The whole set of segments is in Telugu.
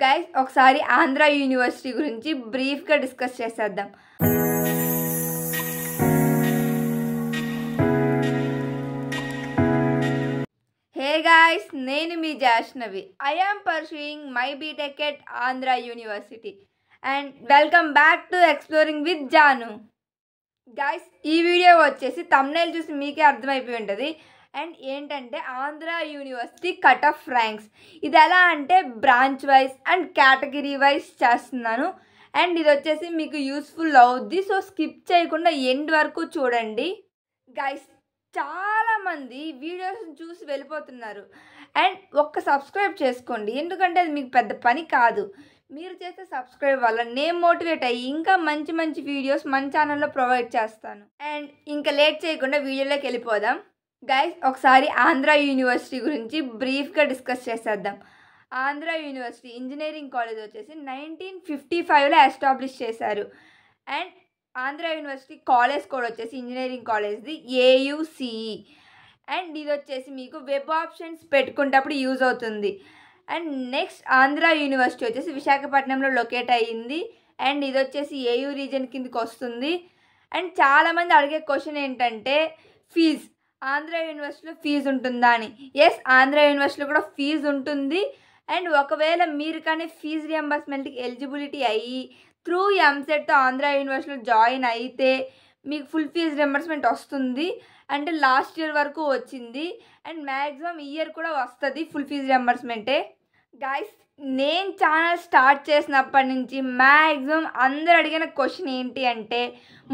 గైస్ ఒకసారి ఆంధ్ర యూనివర్సిటీ గురించి బ్రీఫ్గా డిస్కస్ చేసేద్దాం. హే గాయ్స్, నేను మీ Jashnavi. I am pursuing my BTech at Andhra university and welcome back to exploring with Janu. Guys, ఈ వీడియో వచ్చేసి థంబ్నెయిల్ చూసి మీకే అర్థమైపోయి ఉంటుంది. అండ్ ఏంటంటే Andhra university cut off ranks. ఇది ఎలా అంటే branch wise and category wise చేస్తున్నాను. అండ్ ఇది వచ్చేసి మీకు యూస్ఫుల్ అవుద్ది. సో స్కిప్ చేయకుండా ఎండ్ వరకు చూడండి. గైస్, చాలామంది వీడియోస్ చూసి వెళ్ళిపోతున్నారు. అండ్ ఒక్క సబ్స్క్రైబ్ చేసుకోండి, ఎందుకంటే అది మీకు పెద్ద పని కాదు. మీరు చేసే సబ్స్క్రైబ్ వల్ల నేను మోటివేట్ అయ్యి ఇంకా మంచి మంచి వీడియోస్ మన ఛానల్లో ప్రొవైడ్ చేస్తాను. అండ్ ఇంకా లేట్ చేయకుండా వీడియోలోకి వెళ్ళిపోదాం. గైస్, ఒకసారి ఆంధ్ర యూనివర్సిటీ గురించి బ్రీఫ్గా డిస్కస్ చేసేద్దాం. ఆంధ్ర యూనివర్సిటీ ఇంజనీరింగ్ కాలేజ్ వచ్చేసి 1955లో ఎస్టాబ్లిష్ చేశారు. And Andhra university college code వచ్చేసి ఇంజనీరింగ్ కాలేజ్ది AUCE. అండ్ ఇది వచ్చేసి మీకు వెబ్ ఆప్షన్స్ పెట్టుకునేటప్పుడు యూజ్ అవుతుంది. అండ్ నెక్స్ట్ ఆంధ్ర యూనివర్సిటీ వచ్చేసి విశాఖపట్నంలో లొకేట్ అయ్యింది. అండ్ ఇది వచ్చేసి AU రీజన్ కిందకి వస్తుంది. అండ్ చాలామంది అడిగే క్వశ్చన్ ఏంటంటే ఫీజ్, ఆంధ్ర యూనివర్సిటీలో ఫీజు ఉంటుందా అని. ఎస్, ఆంధ్ర యూనివర్సిటీలో కూడా ఫీజు ఉంటుంది. అండ్ ఒకవేళ మీరు కానీ ఫీజు రియంబర్స్మెంట్కి ఎలిజిబిలిటీ అయ్యి త్రూ ఎంసెట్తో ఆంధ్ర యూనివర్సిటీలో జాయిన్ అయితే మీకు ఫుల్ ఫీజు రియంబర్స్మెంట్ వస్తుంది. అంటే లాస్ట్ ఇయర్ వరకు వచ్చింది. అండ్ మ్యాక్సిమం ఈ ఇయర్ కూడా వస్తుంది ఫుల్ ఫీజు రియంబర్స్మెంటే. గైస్, నేను ఛానల్ స్టార్ట్ చేసినప్పటి నుంచి మ్యాక్సిమం అందరు అడిగిన క్వశ్చన్ ఏంటి అంటే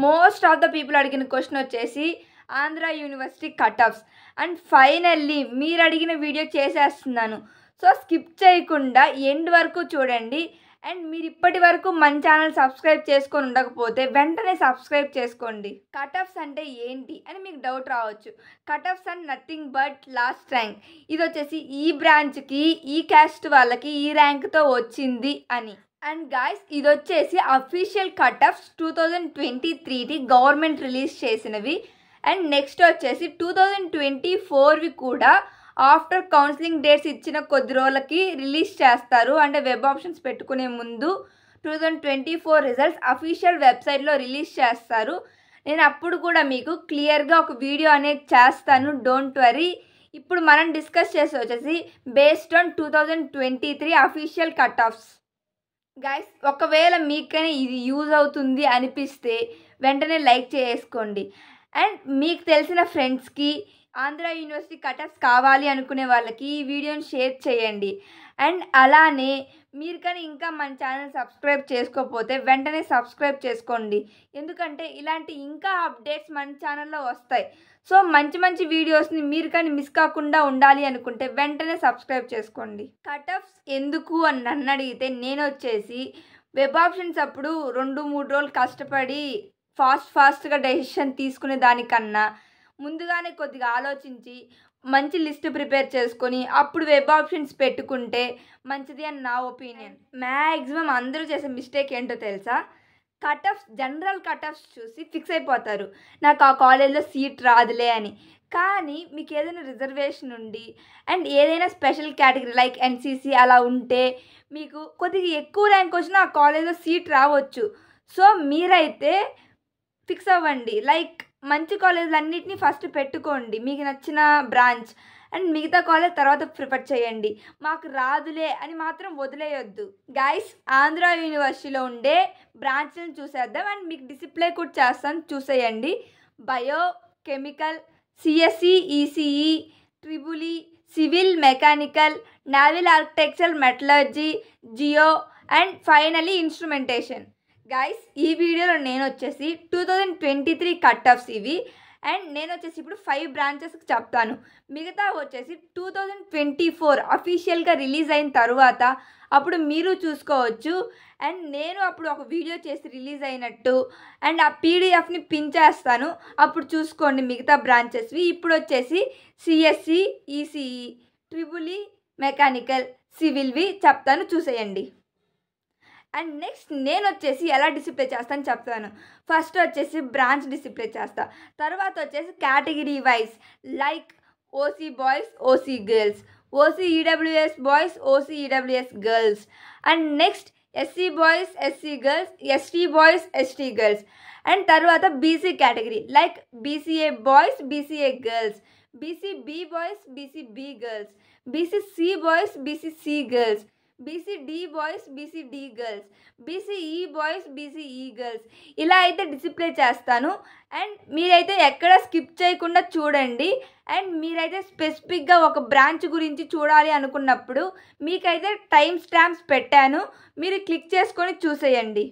మోస్ట్ ఆఫ్ ద పీపుల్ అడిగిన క్వశ్చన్ వచ్చేసి Andhra university cut offs. And finally మీరు అడిగిన వీడియో చేసేస్తున్నాను. సో స్కిప్ చేయకుండా ఎండ్ వరకు చూడండి. అండ్ మీరు ఇప్పటి వరకు మన ఛానల్ సబ్స్క్రైబ్ చేసుకొని ఉండకపోతే వెంటనే సబ్స్క్రైబ్ చేసుకోండి. కట్ ఆఫ్స్ అంటే ఏంటి అని మీకు డౌట్ రావచ్చు. Cut offs and nothing but last rank. ఇది వచ్చేసి ఈ బ్రాంచ్కి ఈ క్యాస్ట్ వాళ్ళకి ఈ ర్యాంక్తో వచ్చింది అని. అండ్ గాయ్స్, ఇది వచ్చేసి అఫీషియల్ కట్ ఆఫ్స్ 2023కి గవర్నమెంట్ రిలీజ్ చేసినవి. అండ్ నెక్స్ట్ వచ్చేసి 2024వి కూడా ఆఫ్టర్ కౌన్సిలింగ్ డేట్స్ ఇచ్చిన కొద్ది రోజులకి రిలీజ్ చేస్తారు. అంటే వెబ్ ఆప్షన్స్ పెట్టుకునే ముందు 2024 రిజల్ట్స్ అఫీషియల్ వెబ్సైట్లో రిలీజ్ చేస్తారు. నేను అప్పుడు కూడా మీకు క్లియర్గా ఒక వీడియో అనేది చేస్తాను, డోంట్ వరీ. ఇప్పుడు మనం డిస్కస్ చేసి వచ్చేసి based on 2023 official cut offs. Guys, ఒకవేళ మీకనే ఇది యూజ్ అవుతుంది అనిపిస్తే వెంటనే లైక్ చేసుకోండి. అండ్ మీకు తెలిసిన ఫ్రెండ్స్కి ఆంధ్ర యూనివర్సిటీ కట్ ఆఫ్స్ కావాలి అనుకునే వాళ్ళకి ఈ వీడియోని షేర్ చేయండి. అండ్ అలానే మీరు కానీ ఇంకా మన ఛానల్ సబ్స్క్రైబ్ చేసుకోకపోతే వెంటనే సబ్స్క్రైబ్ చేసుకోండి, ఎందుకంటే ఇలాంటి ఇంకా అప్డేట్స్ మన ఛానల్లో వస్తాయి. సో మంచి మంచి వీడియోస్ని మీరు కానీ మిస్ కాకుండా ఉండాలి అనుకుంటే వెంటనే సబ్స్క్రైబ్ చేసుకోండి. కట్ ఆఫ్స్ ఎందుకు అని నన్ను అడిగితే నేను వచ్చేసి వెబ్ ఆప్షన్స్ అప్పుడు 2-3 రోజులు కష్టపడి ఫాస్ట్గా డెసిషన్ తీసుకునే దానికన్నా ముందుగానే కొద్దిగా ఆలోచించి మంచి లిస్ట్ ప్రిపేర్ చేసుకొని అప్పుడు వెబ్ ఆప్షన్స్ పెట్టుకుంటే మంచిది అని నా ఒపీనియన్. మ్యాక్సిమం అందరూ చేసే మిస్టేక్ ఏంటో తెలుసా? Cut offs, general cut offs చూసి ఫిక్స్ అయిపోతారు, నాకు ఆ కాలేజ్లో సీట్ రాదులే అని. కానీ మీకు ఏదైనా రిజర్వేషన్ ఉండి అండ్ ఏదైనా స్పెషల్ కేటగిరీ లైక్ NCC అలా ఉంటే మీకు కొద్దిగా ఎక్కువ ర్యాంక్ వచ్చినా ఆ కాలేజ్లో సీట్ రావచ్చు. సో మీరైతే ఫిక్స్ అవ్వండి. లైక్ మంచి కాలేజీలు అన్నిటినీ ఫస్ట్ పెట్టుకోండి, మీకు నచ్చిన బ్రాంచ్. అండ్ మిగతా కాలేజ్ తర్వాత ప్రిఫర్ చేయండి. మాకు రాదులే అని మాత్రం వదిలేయొద్దు. గైస్, ఆంధ్ర యూనివర్సిటీలో ఉండే బ్రాంచ్లను చూసేద్దాం. అండ్ మీకు డిస్ప్లే కూడా చేస్తాను, చూసేయండి. Bio, chemical, CSE, ECE, EEE, civil, mechanical, naval architecture, metallurgy, geo and finally instrumentation. Guys, ఈ వీడియోలో నేను వచ్చేసి 2023 కట్ ఆఫ్స్ ఇవి. అండ్ నేను వచ్చేసి ఇప్పుడు 5 బ్రాంచెస్కి చెప్తాను. మిగతా వచ్చేసి 2024 అఫీషియల్గా రిలీజ్ అయిన తర్వాత అప్పుడు మీరు చూసుకోవచ్చు. అండ్ నేను అప్పుడు ఒక వీడియో చేసి రిలీజ్ అయినట్టు అండ్ ఆ PDFని పిన్ చేస్తాను, అప్పుడు చూసుకోండి మిగతా బ్రాంచెస్వి. ఇప్పుడు వచ్చేసి CSE, ECE, EEE, మెకానికల్, సివిల్వి చెప్తాను, చూసేయండి. అండ్ నెక్స్ట్ నేను వచ్చేసి ఎలా డిస్ప్లే చేస్తాను చెప్తాను. ఫస్ట్ వచ్చేసి బ్రాంచ్ డిస్ప్లే చేస్తా, తర్వాత వచ్చేసి category wise like OC boys, OC girls, OCEWS boys, OCEWS girls. And next SC boys, SC girls, ST boys, ST girls. And తర్వాత BC category like BCA boys, BCA girls, BCB boys, BCB girls, BCC boys, BCC girls, BCD boys, BCD girls, BCE boys, BCE girls. ఇలా అయితే డిస్ప్లే చేస్తాను. అండ్ మీరైతే ఎక్కడ స్కిప్ చేయకుండా చూడండి. అండ్ మీరైతే స్పెసిఫిక్గా ఒక బ్రాంచ్ గురించి చూడాలి అనుకున్నప్పుడు మీకైతే టైం స్టాంప్స్ పెట్టాను, మీరు క్లిక్ చేసుకొని చూసేయండి.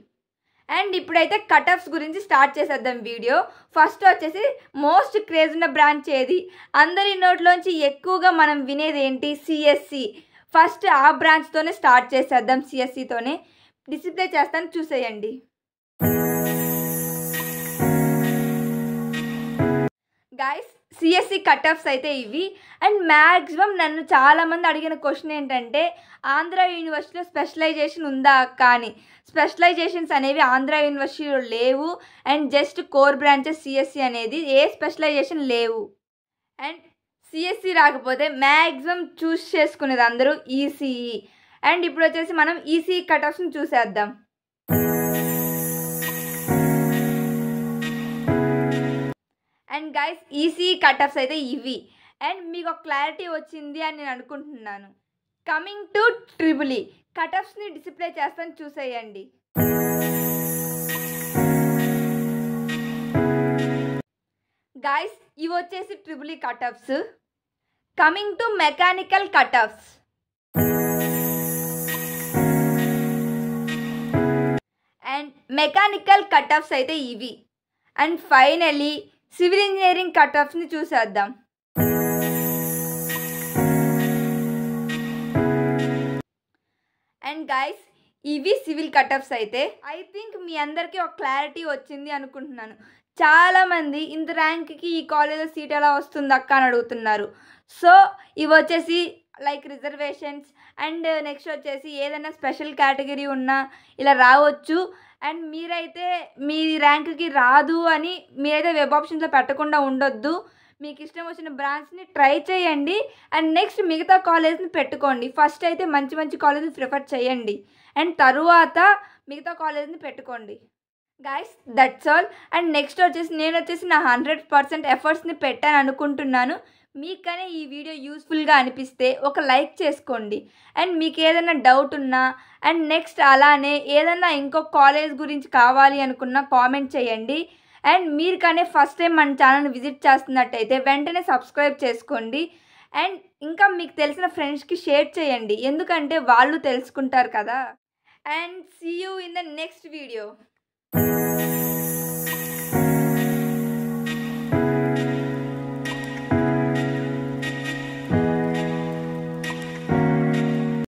అండ్ ఇప్పుడైతే కటఫ్స్ గురించి స్టార్ట్ చేసేద్దాం వీడియో. ఫస్ట్ వచ్చేసి మోస్ట్ క్రేజ్ ఉన్న బ్రాంచ్ ఏది, అందరి నోట్లోంచి ఎక్కువగా మనం వినేది ఏంటి, సిఎస్సి. ఫస్ట్ ఆ బ్రాంచ్తోనే స్టార్ట్ చేసేద్దాం, సిఎస్సితోనే. డిస్ప్లే చేస్తాను, చూసేయండి. గైస్ సిఎస్సి కటఫ్స్ అయితే ఇవి. అండ్ మ్యాక్సిమం నన్ను చాలామంది అడిగిన క్వశ్చన్ ఏంటంటే ఆంధ్ర యూనివర్సిటీలో స్పెషలైజేషన్ ఉందా అక్క అని. స్పెషలైజేషన్స్ అనేవి ఆంధ్ర యూనివర్సిటీలో లేవు. And just core branches CSE అనేది, ఏ స్పెషలైజేషన్ లేవు. అండ్ సిఎస్సి రాకపోతే మ్యాక్సిమం చూస్ చేసుకునేది అందరూ ఈసీఈ. అండ్ ఇప్పుడు వచ్చేసి మనం ఈసీఈ కటఫ్స్ని చూసేద్దాం. అండ్ గైస్ ఈసీఈ కటఫ్స్ అయితే ఇవి. అండ్ మీకు ఒక క్లారిటీ వచ్చింది అని నేను అనుకుంటున్నాను. Coming to triple E కటఫ్స్ని display చేస్తాను, చూసేయండి. గైస్ ఇవి వచ్చేసి triple E cutoffs. Coming to mechanical cutoffs. And mechanical cutoffs అయితే ఇవి. అండ్ ఫైనలీ సివిల్ ఇంజనీరింగ్ కటఫ్స్ని చూసేద్దాం. అండ్ గైస్ ఇవి సివిల్ కటఫ్స్ అయితే. ఐ థింక్ మీ అందరికీ ఒక క్లారిటీ వచ్చింది అనుకుంటున్నాను. చాలామంది ఇంత ర్యాంక్కి ఈ కాలేజ్లో సీట్ ఎలా వస్తుంది అక్క అని అడుగుతున్నారు. సో ఇవి వచ్చేసి లైక్ రిజర్వేషన్స్. అండ్ నెక్స్ట్ వచ్చేసి ఏదైనా స్పెషల్ కేటగిరీ ఉన్నా ఇలా రావచ్చు. అండ్ మీరైతే మీ ర్యాంక్కి రాదు అని మీరైతే వెబ్ ఆప్షన్స్లో పెట్టకుండా ఉండొద్దు. మీకు ఇష్టం వచ్చిన బ్రాంచ్ని ట్రై చేయండి. అండ్ నెక్స్ట్ మిగతా కాలేజ్ని పెట్టుకోండి. ఫస్ట్ అయితే మంచి మంచి కాలేజ్ని ప్రిఫర్ చేయండి. అండ్ తరువాత మిగతా కాలేజ్ని పెట్టుకోండి. Guys that's all. And next వచ్చేసి నేను వచ్చేసి నా 100% ఎఫర్ట్స్ని పెట్టాను అనుకుంటున్నాను. మీకనే ఈ వీడియో యూస్ఫుల్గా అనిపిస్తే ఒక లైక్ చేసుకోండి. అండ్ మీకు ఏదైనా డౌట్ ఉన్నా అండ్ నెక్స్ట్ అలానే ఏదైనా ఇంకో కాలేజ్ గురించి కావాలి అనుకున్నా కామెంట్ చేయండి. అండ్ మీరు కానీ ఫస్ట్ టైం మన ఛానల్ని విజిట్ చేస్తున్నట్టయితే వెంటనే సబ్స్క్రైబ్ చేసుకోండి. అండ్ ఇంకా మీకు తెలిసిన ఫ్రెండ్స్కి షేర్ చేయండి, ఎందుకంటే వాళ్ళు తెలుసుకుంటారు కదా. And see you in the next video.